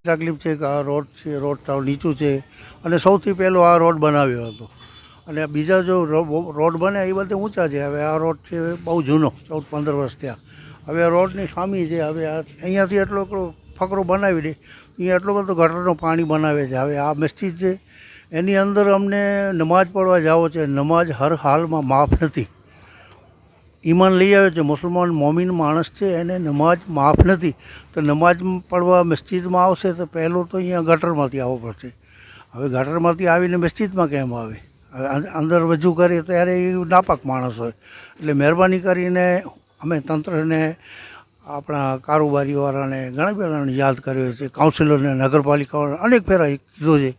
તકલીફ છે કે આ રોડ છે, રોડ સાવ નીચું છે અને સૌથી પહેલો આ રોડ બનાવ્યો હતો. અને બીજા જો રોડ બને એ બધે ઊંચા છે. હવે આ રોડ છે બહુ જૂનો, 14-15 વર્ષ થયા. હવે આ રોડની ખામી છે. હવે અહીંયાથી એટલો ફકરો બનાવી દે, અહીંયા એટલો બધો ગટરનું પાણી બનાવે છે. હવે આ મસ્જિદ છે એની અંદર અમને નમાઝ પડવા જાવો છે, નમાઝ હર હાલમાં માફ નથી. ઈમાન લઈ આવ્યો છે, મુસલમાન મોમીન માણસ છે, એને નમાઝ માફ નથી. તો નમાઝ પડવા મસ્જિદમાં આવશે તો પહેલું તો અહીંયા ગટરમાંથી આવવું પડશે. હવે ગટરમાંથી આવીને મસ્જિદમાં કેમ આવે? હવે અંદર રજૂ કરીએ ત્યારે એ નાપાક માણસ હોય. એટલે મહેરબાની કરીને અમે તંત્રને, આપણા કારોબારીવાળાને ઘણા બધાને યાદ કર્યો છે, કાઉન્સિલરને, નગરપાલિકાઓને અનેક ફેરા કીધું છે.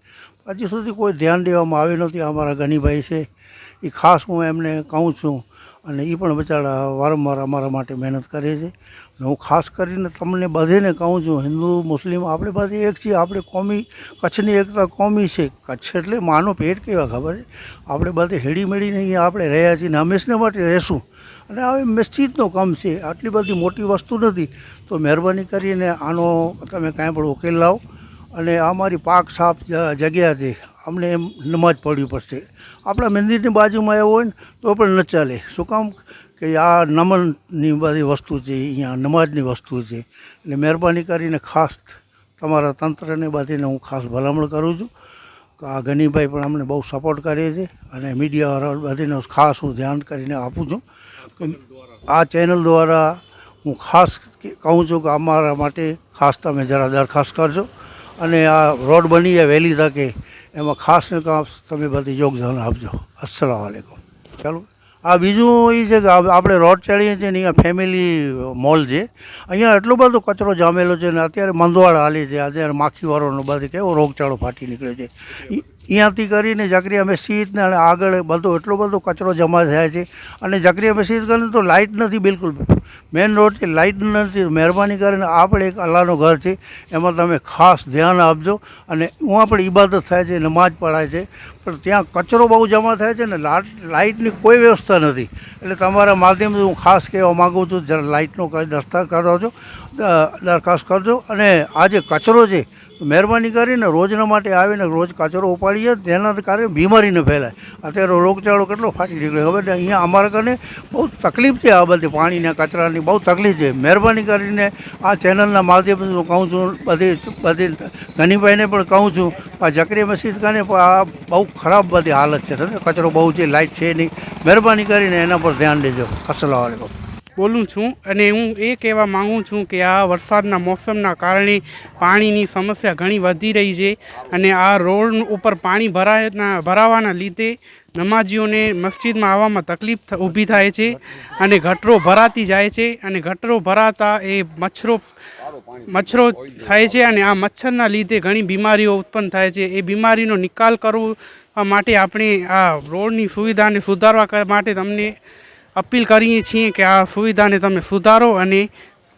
હજી સુધી કોઈ ધ્યાન દેવામાં આવ્યું નથી. અમારા ગનીભાઈ છે એ ખાસ હું એમને કહું છું, અને એ પણ બચારા વારંવાર અમારા માટે મહેનત કરે છે. હું ખાસ કરીને તમને બધેને કહું છું, હિન્દુ મુસ્લિમ આપણે બધી એક છીએ. આપણે કોમી, કચ્છની એકતા કોમી છે. કચ્છ એટલે માનો પેટ કેવા ખબર છે. આપણે બધે હેડી મેળીને અહીંયા આપણે રહ્યા છીએ ને હંમેશને માટે રહેશું. અને હવે મસ્જિદનો કામ છે, આટલી બધી મોટી વસ્તુ નથી. તો મહેરબાની કરીને આનો તમે કાંઈ પણ ઉકેલ લાવો. અને અમારી પાક સાફ જગ્યા છે, અમને એમ નમાજ પડવી પડશે. આપણા મંદિરની બાજુમાં એવું હોય ને તો પણ ન ચાલે. શું કામ કે આ નમનની બધી વસ્તુ છે, અહીંયા નમાજની વસ્તુ છે. એટલે મહેરબાની કરીને ખાસ તમારા તંત્રને બધીને હું ખાસ ભલામણ કરું છું કે આ ગનીભાઈ પણ અમને બહુ સપોર્ટ કરે છે. અને મીડિયાવાળા બધીને ખાસ હું ધ્યાન કરીને આપું છું કે આ ચેનલ દ્વારા હું ખાસ કહું છું કે અમારા માટે ખાસ તમે જરા દરખાસ્ત કરજો. અને આ રોડ બની જાય વહેલી તકે, એમાં ખાસ ને ખાસ તમે બધી યોગદાન આપજો. અસ્સલામ વાલેકુમ. ચાલો, આ બીજું એ છે કે આપણે રોડ ચડીએ છીએ ને અહીંયા ફેમિલી મોલ છે. અહીંયા એટલો બધો કચરો જામેલો છે ને અત્યારે મંદવાડ હાલે છે. અત્યારે માખીવાળોનો બધે કેવો રોગચાળો ફાટી નીકળે છે. અહીંયાથી કરીને જકરિયા મસ્જિદને અને આગળ બધો એટલો બધો કચરો જમા થાય છે. અને જકરિયા મસ્જિદ કરીને તો લાઇટ નથી, બિલકુલ મેઇન રોડ છે, લાઇટ નથી. મહેરબાની કરીને આપણે એક અલ્લાહનું ઘર છે, એમાં તમે ખાસ ધ્યાન આપજો. અને ઉहाँ પણ ઇબાદત થાય છે, નમાજ પઢાય છે, પણ ત્યાં કચરો બહુ જમા થાય છે ને લાઇટની કોઈ વ્યવસ્થા નથી. એટલે તમારા માધ્યમથી હું ખાસ કહેવા માગું છું, જરા લાઇટનો કંઈ દરખાસ્ત કરજો. અને આ જે કચરો છે મહેરબાની કરીને રોજના માટે આવીને રોજ કચરો ઉપાડીએ, તેના કારણે બીમારી ન ફેલાય. અત્યારે રોગચાળો કેટલો ફાટી નીકળે ખબર ને. અહીંયા અમારા કને બહુ તકલીફ છે, આ બધી પાણીના કચરાની બહુ તકલીફ છે. મહેરબાની કરીને આ ચેનલના માધ્યમથી હું કહું છું, બધી ગનીભાઈને પણ કહું છું, આ જકરિયા મસ્જિદ કાને આ બહુ ખરાબ બધી હાલત છે. કચરો બહુ છે, લાઇટ છે નહીં. મહેરબાની કરીને એના પર ધ્યાન દેજો. અસ્સલામ વાલેકુમ. બોલું છું અને હું એ કહેવા માગું છું કે આ વરસાદના મોસમના કારણે પાણીની સમસ્યા ઘણી વધી રહી છે. અને આ રોડ ઉપર પાણી ભરાવાના લીધે નમાજીઓને મસ્જિદમાં આવવામાં તકલીફ ઊભી થાય છે. અને ગટરો ભરાતી જાય છે. અને ગટરો ભરાતા એ મચ્છરો થાય છે. અને આ મચ્છરના લીધે ઘણી બીમારીઓ ઉત્પન્ન થાય છે. એ બીમારીનો નિકાલ કરવા માટે આપણે આ રોડની સુવિધાને સુધારવા માટે તમને અપીલ કરીએ છીએ કે આ સુવિધાને તમે સુધારો અને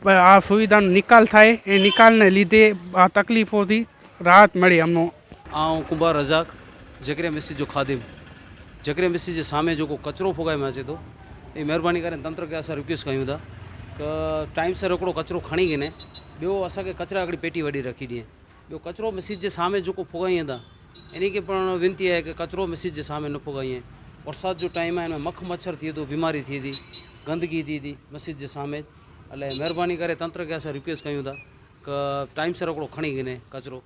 આ સુવિધાનો નિકાલ થાય. એ નિકાલને લીધે આ તકલીફોથી રાહત મળે અમને. હું કુંભાર રઝાક, જકરિયા મસ્જિદ જો ખાદિમ. જકરિયા મસ્જિદ જે સામે જો કચરો ફોગાયમાં છે તો એ મહેરબાની કરીને તંત્ર કે અसां रिक्वेस्ट कयूं था કે टाइमसर हिकिड़ो कचरो खणी गिने, ॿियो असांखे कचरा हिकिड़ी पेटी वॾी रखी ॾिए. ॿियो कचरो मस्जिद जे सामे जेको फुगाईं था इन खे पण विनती आहे कि कचरो मस्जिद जे सामे न फुगाईं. वरसाद जो टाइम आहे, हिन में मख मच्छर थिए थो, बीमारी थिए थी, गंदगी थिए थी मस्जिद जे सामे. એટલે મહેરબાની करे तंत्र खे असां रिक्वेस्ट कयूं था कि टाइमसर हिकिड़ो खणी गिने कचरो.